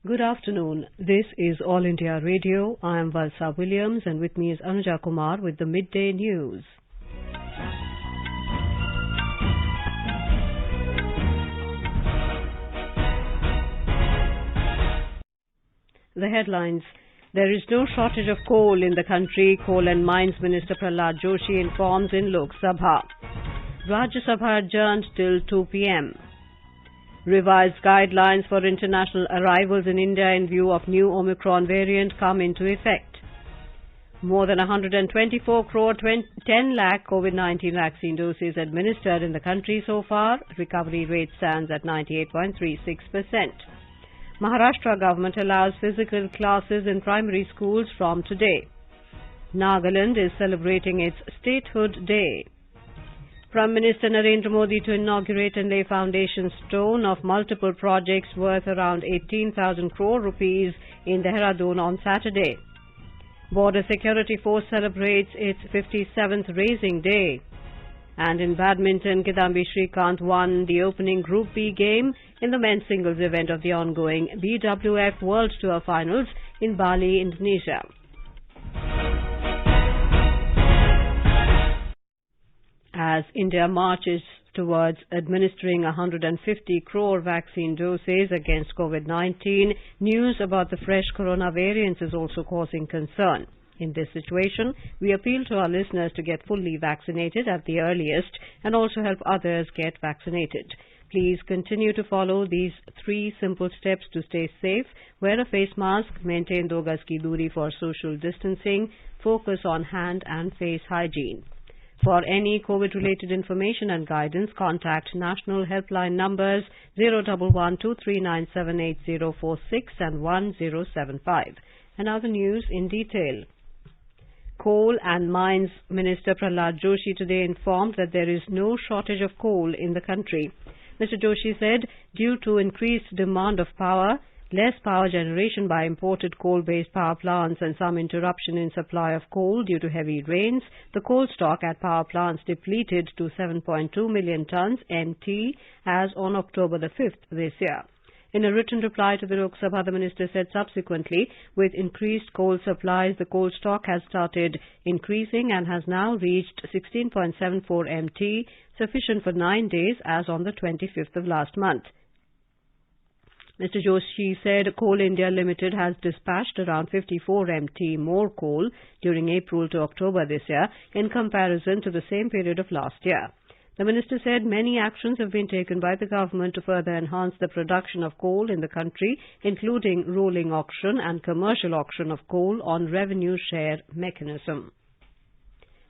Good afternoon. This is All India Radio. I am Valsa Williams and with me is Anuja Kumar with the Midday News. The headlines. There is no shortage of coal in the country, Coal and Mines Minister Prahlad Joshi informs in Lok Sabha. Rajya Sabha adjourned till 2 p.m. Revised guidelines for international arrivals in India in view of new Omicron variant come into effect. More than 124 crore 10 lakh COVID-19 vaccine doses administered in the country so far. Recovery rate stands at 98.36%. Maharashtra government allows physical classes in primary schools from today. Nagaland is celebrating its Statehood Day. Prime Minister Narendra Modi to inaugurate and lay foundation stone of multiple projects worth around 18,000 crore rupees in Dehradun on Saturday. Border Security Force celebrates its 57th Raising Day. And in badminton, Kidambi Srikanth won the opening Group B game in the men's singles event of the ongoing BWF World Tour Finals in Bali, Indonesia. As India marches towards administering 150 crore vaccine doses against COVID-19, news about the fresh corona variants is also causing concern. In this situation, we appeal to our listeners to get fully vaccinated at the earliest and also help others get vaccinated. Please continue to follow these 3 simple steps to stay safe. Wear a face mask, maintain 2 gaz ki duri for social distancing, focus on hand and face hygiene. For any COVID-related information and guidance, contact national helpline numbers 011-2397-8046 and 1075. And now the news in detail. Coal and Mines Minister Prahlad Joshi today informed that there is no shortage of coal in the country. Mr. Joshi said due to increased demand of power, less power generation by imported coal-based power plants and some interruption in supply of coal due to heavy rains, the coal stock at power plants depleted to 7.2 million tons MT as on October the 5th this year. In a written reply to the Lok Sabha, the minister said subsequently, with increased coal supplies, the coal stock has started increasing and has now reached 16.74 MT, sufficient for 9 days as on the 25th of last month. Mr. Joshi said Coal India Limited has dispatched around 54 MT more coal during April to October this year in comparison to the same period of last year. The minister said many actions have been taken by the government to further enhance the production of coal in the country, including rolling auction and commercial auction of coal on revenue share mechanism.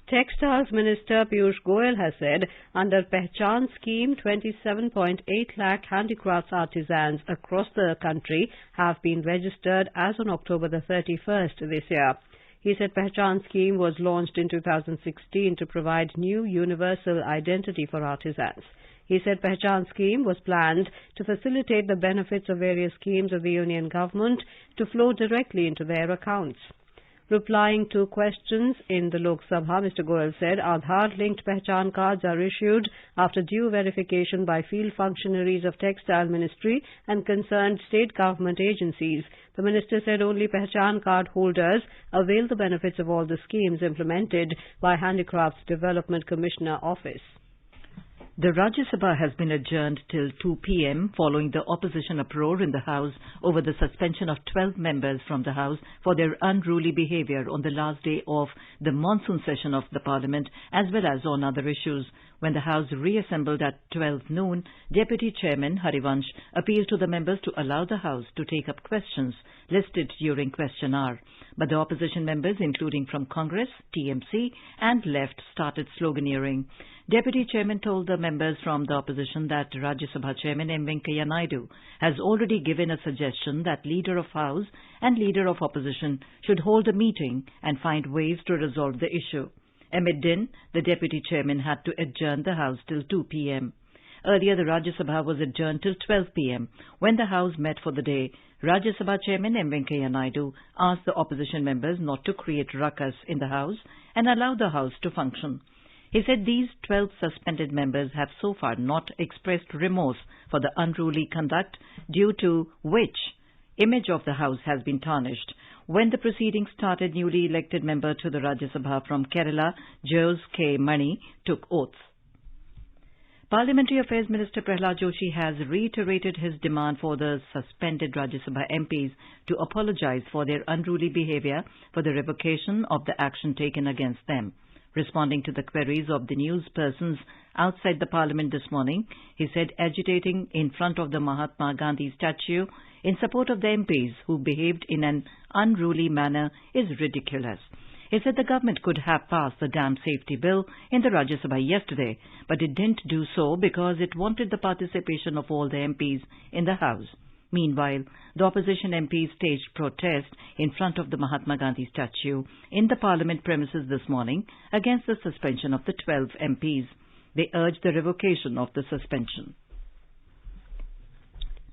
Textiles Minister Piyush Goyal has said under Pehchan scheme, 27.8 lakh handicrafts artisans across the country have been registered as on October the 31st this year. He said Pehchan scheme was launched in 2016 to provide new universal identity for artisans. He said Pehchan scheme was planned to facilitate the benefits of various schemes of the Union government to flow directly into their accounts. Replying to questions in the Lok Sabha, Mr. Goyal said Aadhaar-linked Pehchan cards are issued after due verification by field functionaries of Textile Ministry and concerned state government agencies. The minister said only Pehchan card holders avail the benefits of all the schemes implemented by Handicrafts Development Commissioner Office. The Rajya Sabha has been adjourned till 2 p.m. following the opposition uproar in the House over the suspension of 12 members from the House for their unruly behaviour on the last day of the monsoon session of the Parliament as well as on other issues. When the House reassembled at 12 noon, Deputy Chairman Harivansh appealed to the members to allow the House to take up questions listed during question hour. But the opposition members, including from Congress, TMC and Left, started sloganeering. Deputy Chairman told the members from the opposition that Rajya Sabha Chairman M. Venkaiah Naidu has already given a suggestion that Leader of House and Leader of Opposition should hold a meeting and find ways to resolve the issue. Amid din, the Deputy Chairman had to adjourn the House till 2 p.m. Earlier, the Rajya Sabha was adjourned till 12 p.m. When the House met for the day, Rajya Sabha Chairman M. Venkaiah Naidu asked the opposition members not to create ruckus in the House and allow the House to function. He said these 12 suspended members have so far not expressed remorse for the unruly conduct, due to which image of the House has been tarnished. When the proceedings started, newly elected member to the Rajya Sabha from Kerala, Jose K. Mani, took oaths. Parliamentary Affairs Minister Prahlad Joshi has reiterated his demand for the suspended Rajya Sabha MPs to apologize for their unruly behaviour for the revocation of the action taken against them. Responding to the queries of the news persons outside the Parliament this morning, he said agitating in front of the Mahatma Gandhi statue in support of the MPs who behaved in an unruly manner is ridiculous. He said the government could have passed the dam safety bill in the Rajya Sabha yesterday, but it didn't do so because it wanted the participation of all the MPs in the House. Meanwhile, the opposition MPs staged protest in front of the Mahatma Gandhi statue in the Parliament premises this morning against the suspension of the 12 MPs. They urged the revocation of the suspension.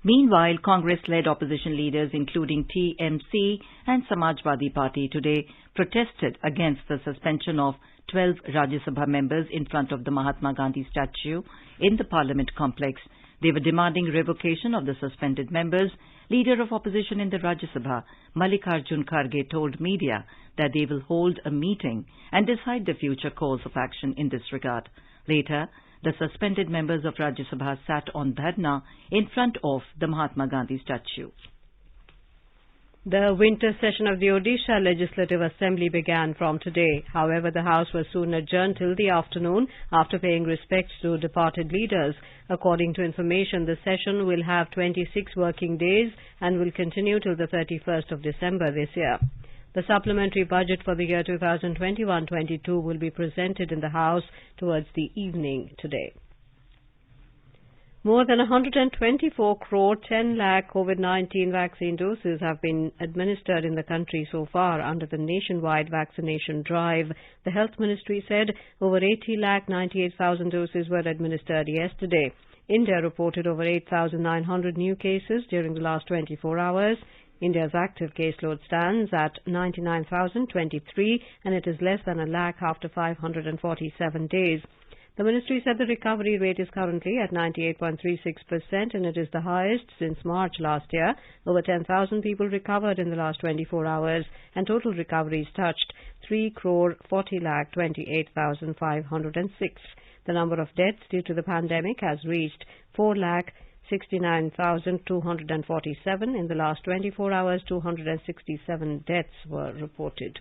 Meanwhile, Congress-led opposition leaders including TMC and Samajwadi Party today protested against the suspension of 12 Rajya Sabha members in front of the Mahatma Gandhi statue in the Parliament complex. They were demanding revocation of the suspended members. Leader of opposition in the Rajya Sabha, Mallikarjun Kharge, told media that they will hold a meeting and decide the future course of action in this regard. Later, the suspended members of Rajya Sabha sat on Dharna in front of the Mahatma Gandhi statue. The winter session of the Odisha Legislative Assembly began from today. However, the House was soon adjourned till the afternoon after paying respects to departed leaders. According to information, the session will have 26 working days and will continue till the 31st of December this year. The supplementary budget for the year 2021-22 will be presented in the House towards the evening today. More than 124 crore 10 lakh COVID-19 vaccine doses have been administered in the country so far under the nationwide vaccination drive. The Health Ministry said over 80 lakh 98,000 doses were administered yesterday. India reported over 8,900 new cases during the last 24 hours. India's active caseload stands at 99,023 and it is less than a lakh after 547 days. The ministry said the recovery rate is currently at 98.36% and it is the highest since March last year. Over 10,000 people recovered in the last 24 hours and total recoveries touched 3 crore 40 lakh 28,506. The number of deaths due to the pandemic has reached 4 lakh 69,247. In the last 24 hours, 267 deaths were reported.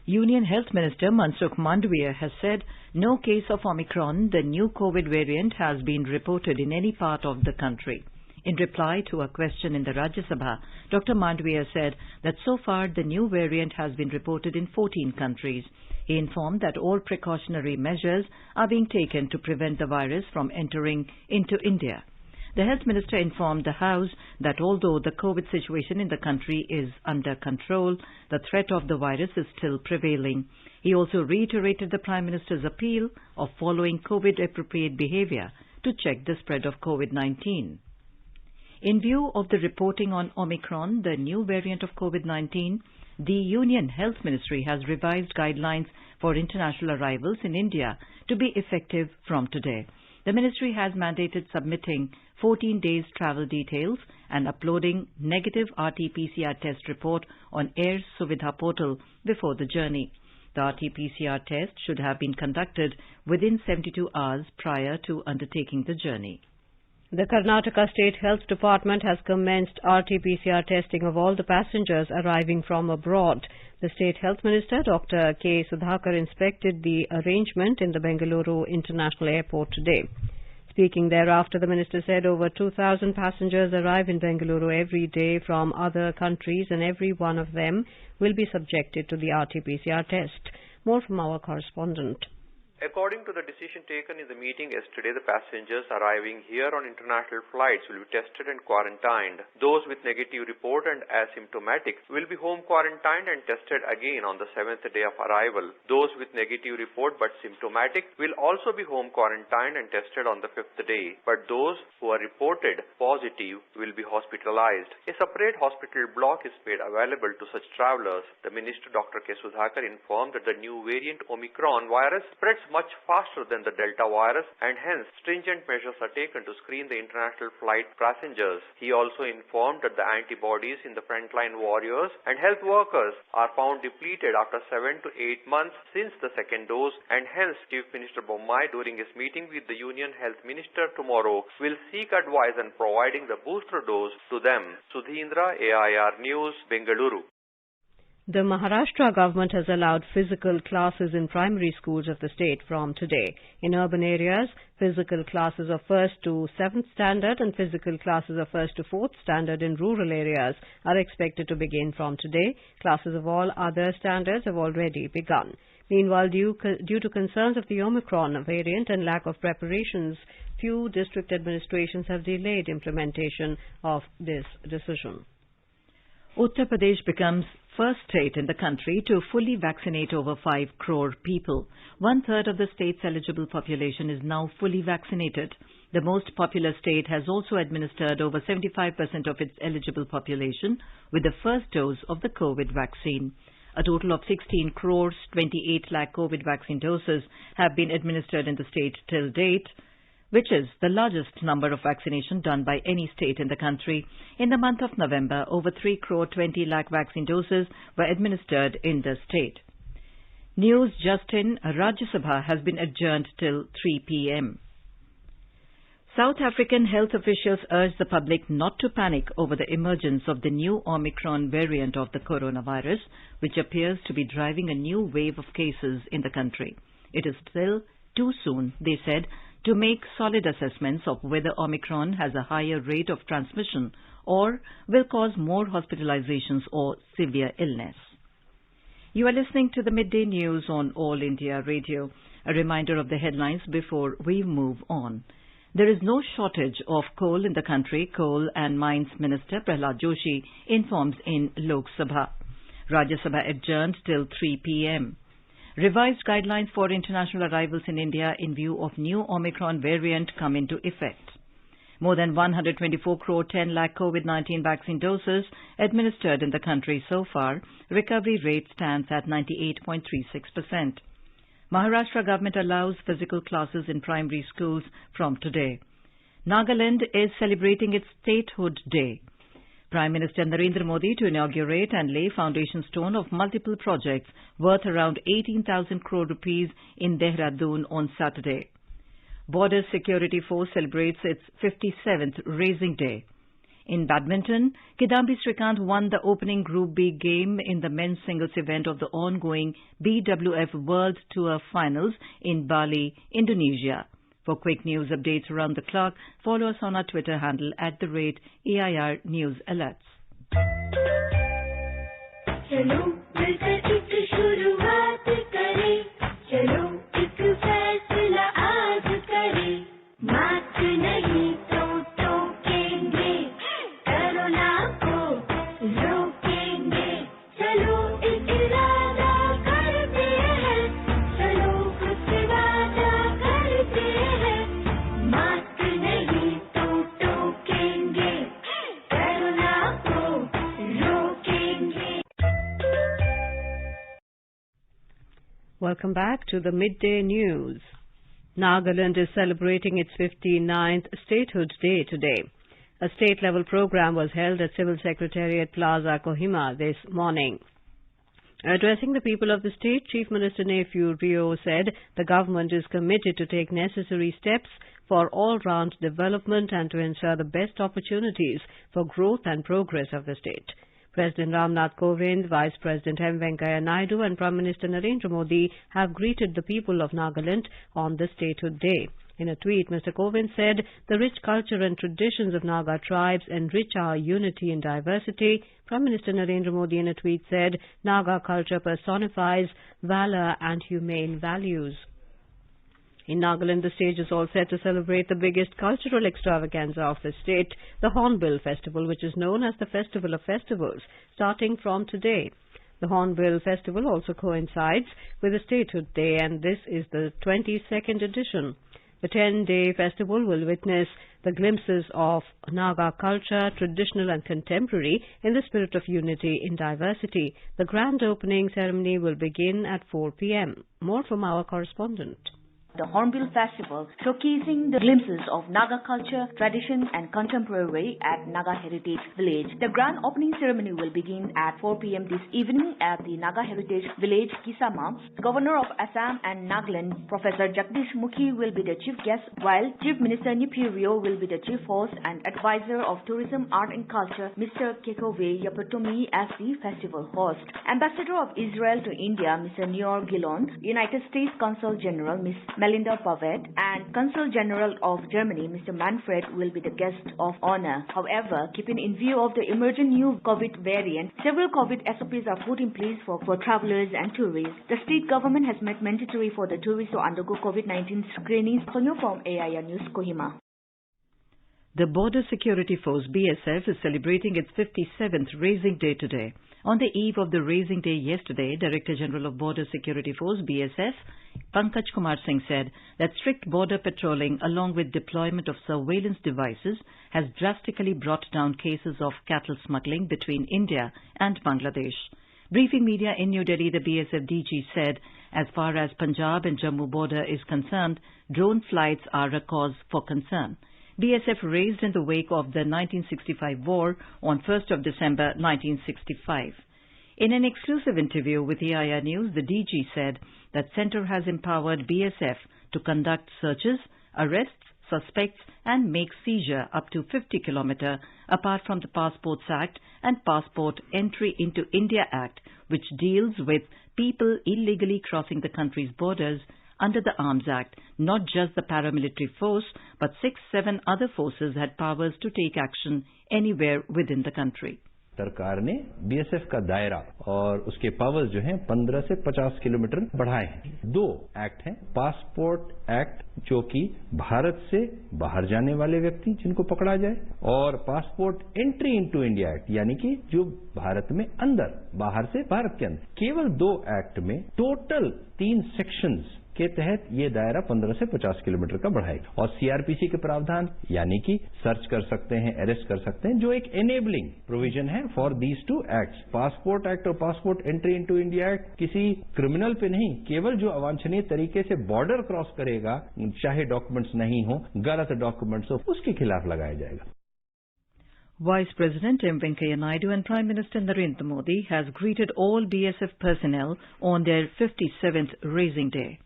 Union Health Minister Mansukh Mandavia has said no case of Omicron, the new COVID variant, has been reported in any part of the country. In reply to a question in the Rajya Sabha, Dr. Mandavia said that so far the new variant has been reported in 14 countries. He informed that all precautionary measures are being taken to prevent the virus from entering into India. The Health Minister informed the House that although the COVID situation in the country is under control, the threat of the virus is still prevailing. He also reiterated the Prime Minister's appeal of following COVID-appropriate behavior to check the spread of COVID-19. In view of the reporting on Omicron, the new variant of COVID-19, the Union Health Ministry has revised guidelines for international arrivals in India to be effective from today. The ministry has mandated submitting 14 days travel details and uploading negative RT-PCR test report on Air Suvidha portal before the journey. The RT-PCR test should have been conducted within 72 hours prior to undertaking the journey. The Karnataka State Health Department has commenced RT-PCR testing of all the passengers arriving from abroad. The State Health Minister, Dr. K. Sudhakar, inspected the arrangement in the Bengaluru International Airport today. Speaking thereafter, the minister said over 2,000 passengers arrive in Bengaluru every day from other countries and every one of them will be subjected to the RT-PCR test. More from our correspondent. According to the decision taken in the meeting yesterday, the passengers arriving here on international flights will be tested and quarantined. Those with negative report and asymptomatic will be home quarantined and tested again on the 7th day of arrival. Those with negative report but symptomatic will also be home quarantined and tested on the 5th day. But those who are reported positive will be hospitalized. A separate hospital block is made available to such travelers. The Minister Dr. K. Sudhakar informed that the new variant Omicron virus spreads much faster than the Delta virus, and hence stringent measures are taken to screen the international flight passengers. He also informed that the antibodies in the frontline warriors and health workers are found depleted after 7 to 8 months since the second dose, and hence Chief Minister Bommai, during his meeting with the Union Health Minister tomorrow, will seek advice on providing the booster dose to them. Sudhindra, AIR News, Bengaluru. The Maharashtra government has allowed physical classes in primary schools of the state from today. In urban areas, physical classes of 1st to 7th standard and physical classes of 1st to 4th standard in rural areas are expected to begin from today. Classes of all other standards have already begun. Meanwhile, due to concerns of the Omicron variant and lack of preparations, few district administrations have delayed implementation of this decision. Uttar Pradesh becomes first state in the country to fully vaccinate over 5 crore people. 1/3 of the state's eligible population is now fully vaccinated. The most populous state has also administered over 75% of its eligible population with the first dose of the COVID vaccine. A total of 16 crores 28 lakh COVID vaccine doses have been administered in the state till date, which is the largest number of vaccination done by any state in the country. In the month of November, over 3 crore 20 lakh vaccine doses were administered in the state. News just in, Rajya Sabha has been adjourned till 3 p.m. South African health officials urge the public not to panic over the emergence of the new Omicron variant of the coronavirus, which appears to be driving a new wave of cases in the country. It is still too soon, they said, to make solid assessments of whether Omicron has a higher rate of transmission or will cause more hospitalizations or severe illness. You are listening to the Midday News on All India Radio. A reminder of the headlines before we move on. There is no shortage of coal in the country, Coal and Mines Minister Prahlad Joshi informs in Lok Sabha. Rajya Sabha adjourned till 3 p.m. Revised guidelines for international arrivals in India in view of new Omicron variant come into effect. More than 124 crore 10 lakh COVID-19 vaccine doses administered in the country so far. Recovery rate stands at 98.36%. Maharashtra government allows physical classes in primary schools from today. Nagaland is celebrating its Statehood Day. Prime Minister Narendra Modi to inaugurate and lay foundation stone of multiple projects worth around 18,000 crore rupees in Dehradun on Saturday. Border Security Force celebrates its 57th Raising Day. In badminton, Kidambi Srikanth won the opening Group B game in the men's singles event of the ongoing BWF World Tour Finals in Bali, Indonesia. For quick news updates around the clock, follow us on our Twitter handle @AIR News Alerts. Welcome back to the Midday News. Nagaland is celebrating its 59th Statehood Day today. A state-level program was held at Civil Secretariat Plaza, Kohima this morning. Addressing the people of the state, Chief Minister Nephew Rio said the government is committed to take necessary steps for all-round development and to ensure the best opportunities for growth and progress of the state. President Ramnath Kovind, Vice President M. Venkaiah Naidu and Prime Minister Narendra Modi have greeted the people of Nagaland on the Statehood Day. In a tweet, Mr. Kovind said, "The rich culture and traditions of Naga tribes enrich our unity in diversity." Prime Minister Narendra Modi in a tweet said, "Naga culture personifies valor and humane values." In Nagaland, the stage is all set to celebrate the biggest cultural extravaganza of the state, the Hornbill Festival, which is known as the Festival of Festivals, starting from today. The Hornbill Festival also coincides with the Statehood Day, and this is the 22nd edition. The 10-day festival will witness the glimpses of Naga culture, traditional and contemporary, in the spirit of unity in diversity. The grand opening ceremony will begin at 4 p.m. More from our correspondent. The Hornbill Festival, showcasing the glimpses of Naga culture, tradition and contemporary at Naga Heritage Village. The grand opening ceremony will begin at 4 p.m. this evening at the Naga Heritage Village, Kisama. Governor of Assam and Nagaland, Professor Jagdish Mukhi will be the chief guest, while Chief Minister Nipirio will be the chief host and advisor of Tourism, Art and Culture, Mr. Kekove Yapatomi as the festival host. Ambassador of Israel to India, Mr. Nior Gilon, United States Consul General, Ms. Melinda Pavet, and Consul General of Germany, Mr. Manfred, will be the guest of honor. However, keeping in view of the emerging new COVID variant, several COVID SOPs are put in place for travelers and tourists. The state government has made mandatory for the tourists to undergo COVID-19 screenings. Sonyo from AIR News, Kohima. The Border Security Force, BSF, is celebrating its 57th Raising Day today. On the eve of the Raising Day yesterday, Director General of Border Security Force, BSF, Pankaj Kumar Singh said that strict border patrolling along with deployment of surveillance devices has drastically brought down cases of cattle smuggling between India and Bangladesh. Briefing media in New Delhi, the BSF DG said, as far as Punjab and Jammu border is concerned, drone flights are a cause for concern. BSF raised in the wake of the 1965 war on 1st of December 1965. In an exclusive interview with AIR News, the DG said that Centre has empowered BSF to conduct searches, arrests, suspects and make seizure up to 50 km apart from the Passports Act and Passport Entry into India Act, which deals with people illegally crossing the country's borders under the Arms Act. Not just the paramilitary force, but 6-7 other forces had powers to take action anywhere within the country. सरकार ने BSF का दायरा और उसके powers जो हैं 15 से 50 kilometre बढ़ाए हैं। 2 एक्ट हैं, पासपोर्ट एक्ट जो कि भारत से बाहर जाने वाले व्यक्ति जिनको पकड़ा जाए, और passport entry into India act यानी कि जो भारत में अंदर, बाहर से भारत के अंदर। केवल 2 एक्ट में टोटल 3 सेक्शंस के तहत ये दायरा 15 से 50 किलोमीटर का बढ़ाएगा। और सीआरपीसी के प्रावधान यानी कि सर्च कर सकते हैं, अरेस्ट कर सकते हैं, जो एक एनेबलिंग प्रोविजन है for these 2 acts. Passport act और passport entry into India act किसी क्रिमिनल पे नहीं, केवल जो अवांछनीय तरीके से बॉर्डर क्रॉस करेगा, चाहे डॉक्यूमेंट्स नहीं हो, गलत डॉक्यूमेंट्स हो, उसके खिलाफ लगाया जाएगा। Vice President M. Venkaiah Naidu and Prime Minister Narendra Modi has greeted all BSF personnel on their 57th Raising Day.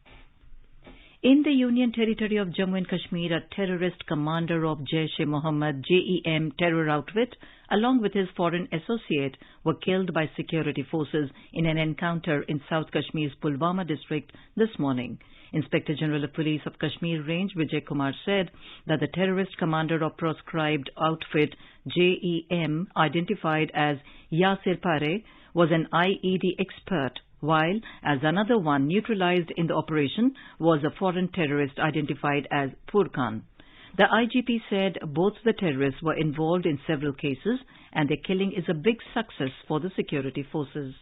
In the Union Territory of Jammu and Kashmir, a terrorist commander of Jaish-e-Mohammed JEM terror outfit, along with his foreign associate, were killed by security forces in an encounter in South Kashmir's Pulwama district this morning. Inspector General of Police of Kashmir Range Vijay Kumar said that the terrorist commander of proscribed outfit JEM, identified as Yasir Pare, was an IED expert, while as another one neutralized in the operation was a foreign terrorist identified as Furkan. The IGP said both the terrorists were involved in several cases and their killing is a big success for the security forces.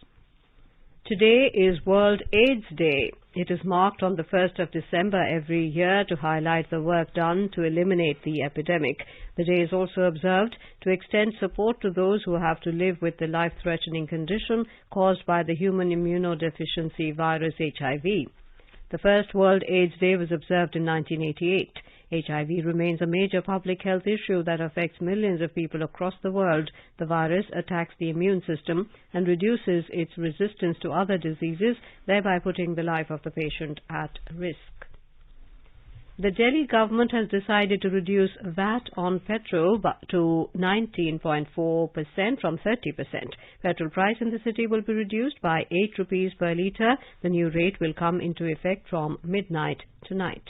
Today is World AIDS Day. It is marked on the 1st of December every year to highlight the work done to eliminate the epidemic. The day is also observed to extend support to those who have to live with the life-threatening condition caused by the human immunodeficiency virus HIV. The first World AIDS Day was observed in 1988. HIV remains a major public health issue that affects millions of people across the world. The virus attacks the immune system and reduces its resistance to other diseases, thereby putting the life of the patient at risk. The Delhi government has decided to reduce VAT on petrol to 19.4% from 30%. Petrol price in the city will be reduced by 8 rupees per litre. The new rate will come into effect from midnight tonight.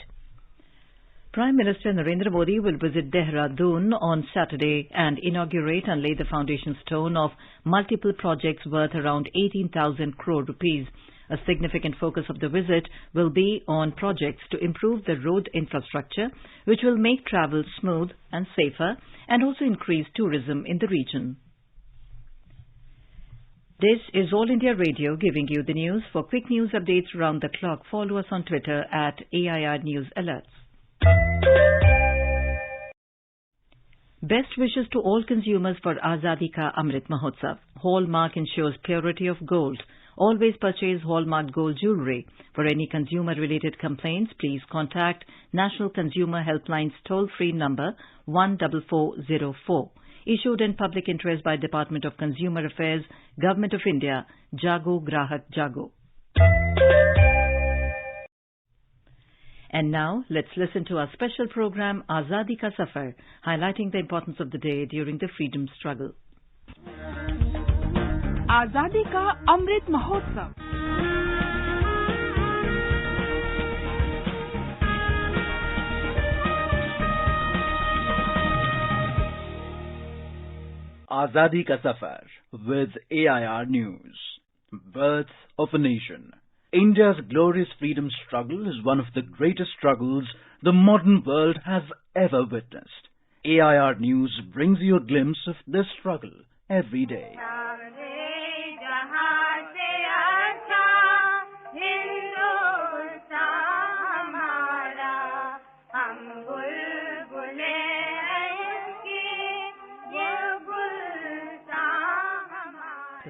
Prime Minister Narendra Modi will visit Dehradun on Saturday and inaugurate and lay the foundation stone of multiple projects worth around 18,000 crore rupees. A significant focus of the visit will be on projects to improve the road infrastructure, which will make travel smooth and safer and also increase tourism in the region. This is All India Radio giving you the news. For quick news updates around the clock, follow us on Twitter at AIR News Alerts. Best wishes to all consumers for Azadi Ka Amrit Mahotsav. Hallmark ensures purity of gold. Always purchase hallmarked gold jewelry. For any consumer-related complaints, please contact National Consumer Helpline's toll-free number 14404. Issued in public interest by Department of Consumer Affairs, Government of India, Jago Grahak Jago. And now, let's listen to our special program, Azadi Ka Safar, highlighting the importance of the day during the freedom struggle. आजादी का Amrit Mahotsav. Azadi Ka Safar with AIR News. Birth of a Nation. India's glorious freedom struggle is one of the greatest struggles the modern world has ever witnessed. AIR News brings you a glimpse of this struggle every day.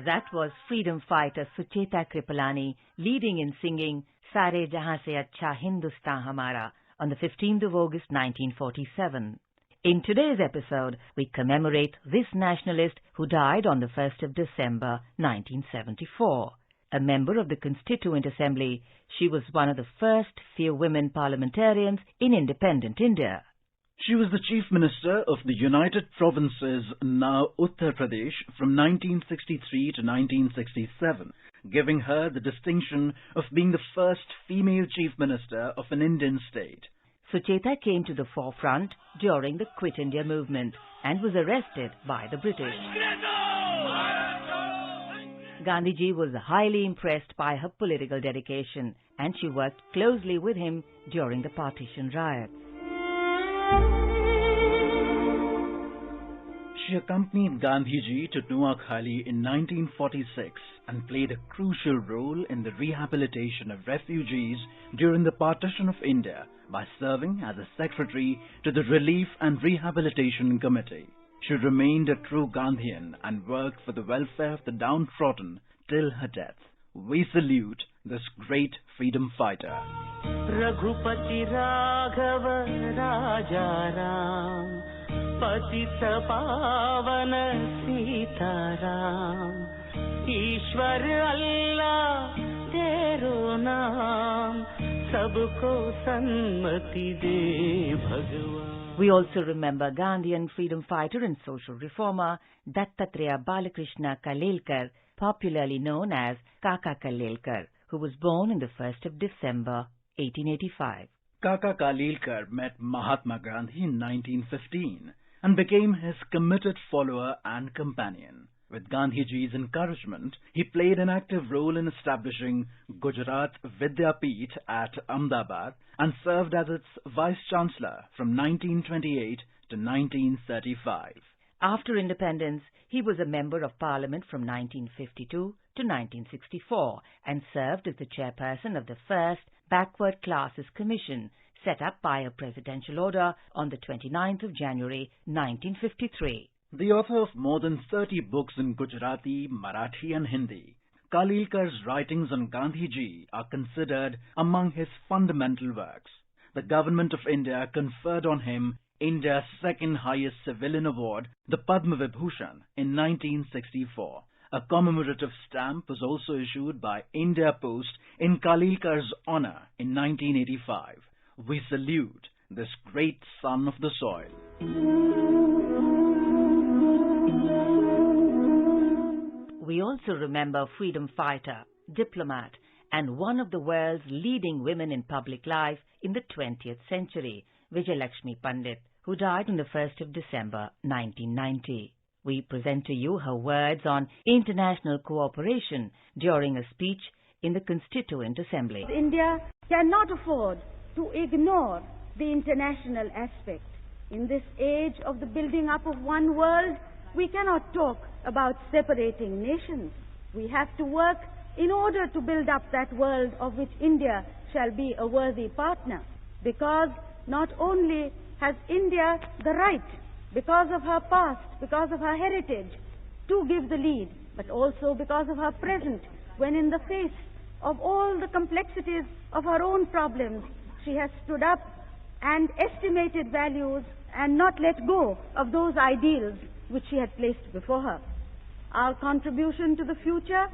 That was freedom fighter Sucheta Kripalani leading in singing Sare Jahan Se Acha Hindustan Hamara on the 15th of August 1947. In today's episode, we commemorate this nationalist who died on the 1st of December 1974. A member of the Constituent Assembly, she was one of the first few women parliamentarians in independent India. She was the Chief Minister of the United Provinces, now Uttar Pradesh, from 1963 to 1967, giving her the distinction of being the first female Chief Minister of an Indian state. Sucheta came to the forefront during the Quit India movement and was arrested by the British. Gandhiji was highly impressed by her political dedication, and she worked closely with him during the partition riots. She accompanied Gandhiji to Nuakhali in 1946 and played a crucial role in the rehabilitation of refugees during the partition of India by serving as a secretary to the Relief and Rehabilitation Committee. She remained a true Gandhian and worked for the welfare of the downtrodden till her death. We salute this great freedom fighter. Raghupati Raghava Rajaram Patita Pavana Sitaram Ishwar Allah Tero Naam Sabko Sanmati De Bhagwan. We also remember Gandhian freedom fighter and social reformer Dattatreya Balakrishna Kalelkar, popularly known as Kaka Kalelkar, who was born on the 1st of December 1885. Kaka Kalelkar met Mahatma Gandhi in 1915 and became his committed follower and companion. With Gandhiji's encouragement, he played an active role in establishing Gujarat Vidyapeeth at Ahmedabad and served as its Vice-Chancellor from 1928 to 1935. After independence, he was a Member of Parliament from 1952 to 1964 and served as the chairperson of the first Backward Classes Commission, set up by a presidential order on the 29th of January 1953. The author of more than 30 books in Gujarati, Marathi and Hindi, Kalelkar's writings on Gandhiji are considered among his fundamental works. The Government of India conferred on him India's second highest civilian award, the Padma Vibhushan, in 1964. A commemorative stamp was also issued by India Post in Kalelkar's honor in 1985. We salute this great son of the soil. We also remember freedom fighter, diplomat, and one of the world's leading women in public life in the 20th century, Vijayalakshmi Pandit, who died on the 1st of December 1990. We present to you her words on international cooperation during a speech in the Constituent Assembly. India cannot afford to ignore the international aspect. In this age of the building up of one world, we cannot talk about separating nations. We have to work in order to build up that world of which India shall be a worthy partner. Because not only has India the right, because of her past, because of her heritage, to give the lead, but also because of her present, when in the face of all the complexities of her own problems, she has stood up and estimated values and not let go of those ideals which she had placed before her. Our contribution to the future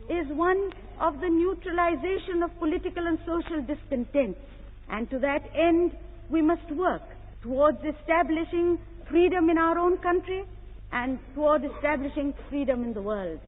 is one of the neutralization of political and social discontents, and to that end we must work towards establishing freedom in our own country and toward establishing freedom in the world.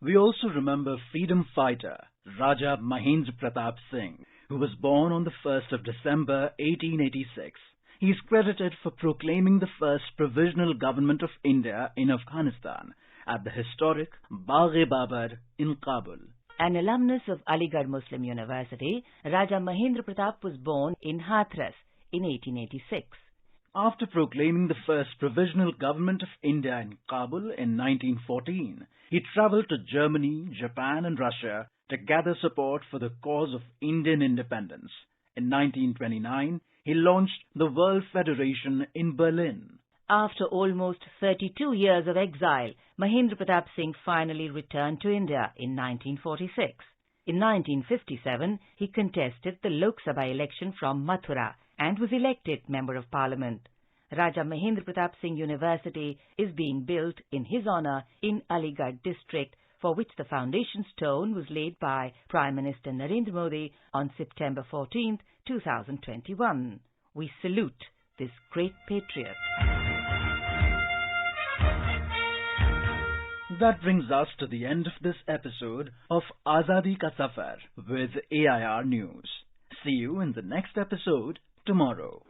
We also remember freedom fighter Raja Mahendra Pratap Singh, who was born on the 1st of December 1886. He is credited for proclaiming the first provisional government of India in Afghanistan at the historic Bagh-e-Babar in Kabul. An alumnus of Aligarh Muslim University, Raja Mahendra Pratap was born in Hathras in 1886. After proclaiming the first provisional government of India in Kabul in 1914, he travelled to Germany, Japan and Russia to gather support for the cause of Indian independence. In 1929, he launched the World Federation in Berlin. After almost 32 years of exile, Mahendra Pratap Singh finally returned to India in 1946. In 1957, he contested the Lok Sabha election from Mathura and was elected Member of Parliament. Raja Mahendra Pratap Singh University is being built in his honour in Aligarh district, for which the foundation stone was laid by Prime Minister Narendra Modi on September 14, 2021. We salute this great patriot. That brings us to the end of this episode of Azadi Ka Safar with AIR News. See you in the next episode tomorrow.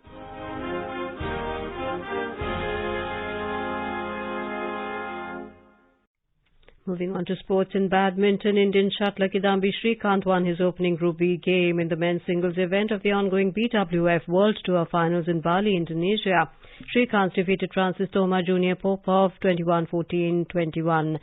Moving on to sports in badminton, Indian shuttler Kidambi Srikanth won his opening Group B game in the men's singles event of the ongoing BWF World Tour Finals in Bali, Indonesia. Srikanth defeated Francis Toma Jr. Popov 21-14, 21-16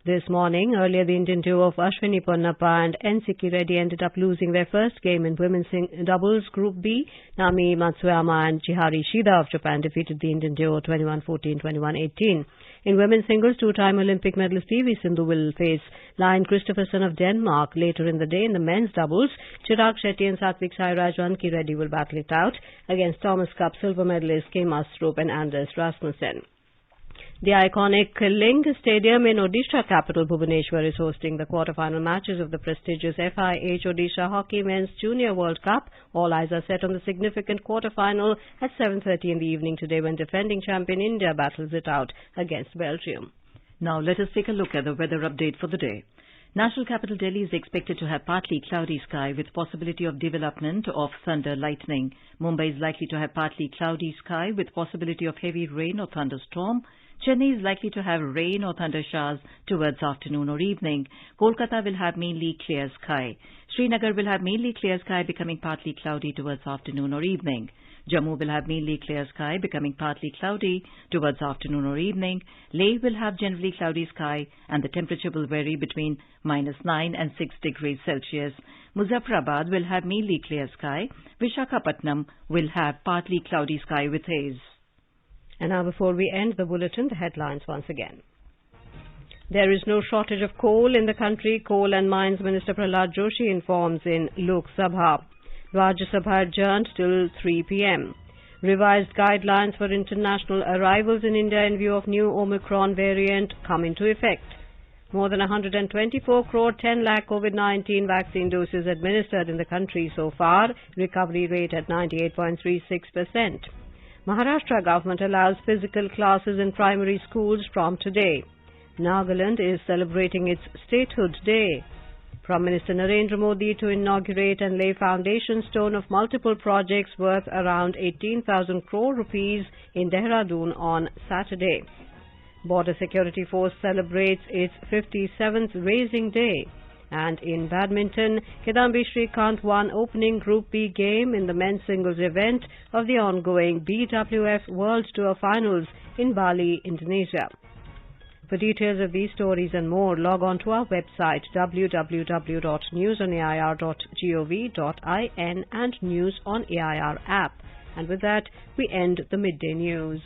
this morning. Earlier, the Indian duo of Ashwini Ponnappa and N.C. Reddy ended up losing their first game in women's doubles Group B. Nami Matsuyama and Chihari Shida of Japan defeated the Indian duo 21-14, 21-18. In women's singles, two-time Olympic medalist PV Sindhu will face Lion Christopherson of Denmark later in the day. In the men's doubles, Chirag Shetty and Satvik Sairaj Anki Reddy will battle it out against Thomas Cup silver medalists Kim Astrup and Anders Rasmussen. The iconic Ling Stadium in Odisha capital Bhubaneswar is hosting the quarter-final matches of the prestigious FIH Odisha Hockey Men's Junior World Cup. All eyes are set on the significant quarter-final at 7:30 in the evening today when defending champion India battles it out against Belgium. Now let us take a look at the weather update for the day. National capital Delhi is expected to have partly cloudy sky with possibility of development of thunder lightning. Mumbai is likely to have partly cloudy sky with possibility of heavy rain or thunderstorm. Chennai is likely to have rain or thunder showers towards afternoon or evening. Kolkata will have mainly clear sky. Srinagar will have mainly clear sky becoming partly cloudy towards afternoon or evening. Jammu will have mainly clear sky becoming partly cloudy towards afternoon or evening. Leh will have generally cloudy sky and the temperature will vary between -9 and 6 degrees Celsius. Muzaffarabad will have mainly clear sky. Visakhapatnam will have partly cloudy sky with haze. And now before we end the bulletin, the headlines once again. There is no shortage of coal in the country, Coal and Mines Minister Prahlad Joshi informs in Lok Sabha. Rajya Sabha adjourned till 3 p.m. Revised guidelines for international arrivals in India in view of new Omicron variant come into effect. More than 124 crore 10 lakh COVID-19 vaccine doses administered in the country so far, recovery rate at 98.36%. Maharashtra government allows physical classes in primary schools from today. Nagaland is celebrating its statehood day. Prime Minister Narendra Modi to inaugurate and lay foundation stone of multiple projects worth around 18,000 crore rupees in Dehradun on Saturday. Border Security Force celebrates its 57th Raising Day. And in badminton, Kidambi Srikanth won opening Group B game in the men's singles event of the ongoing BWF World Tour Finals in Bali, Indonesia. For details of these stories and more, log on to our website www.newsonair.gov.in and News on AIR app. And with that, we end the Midday News.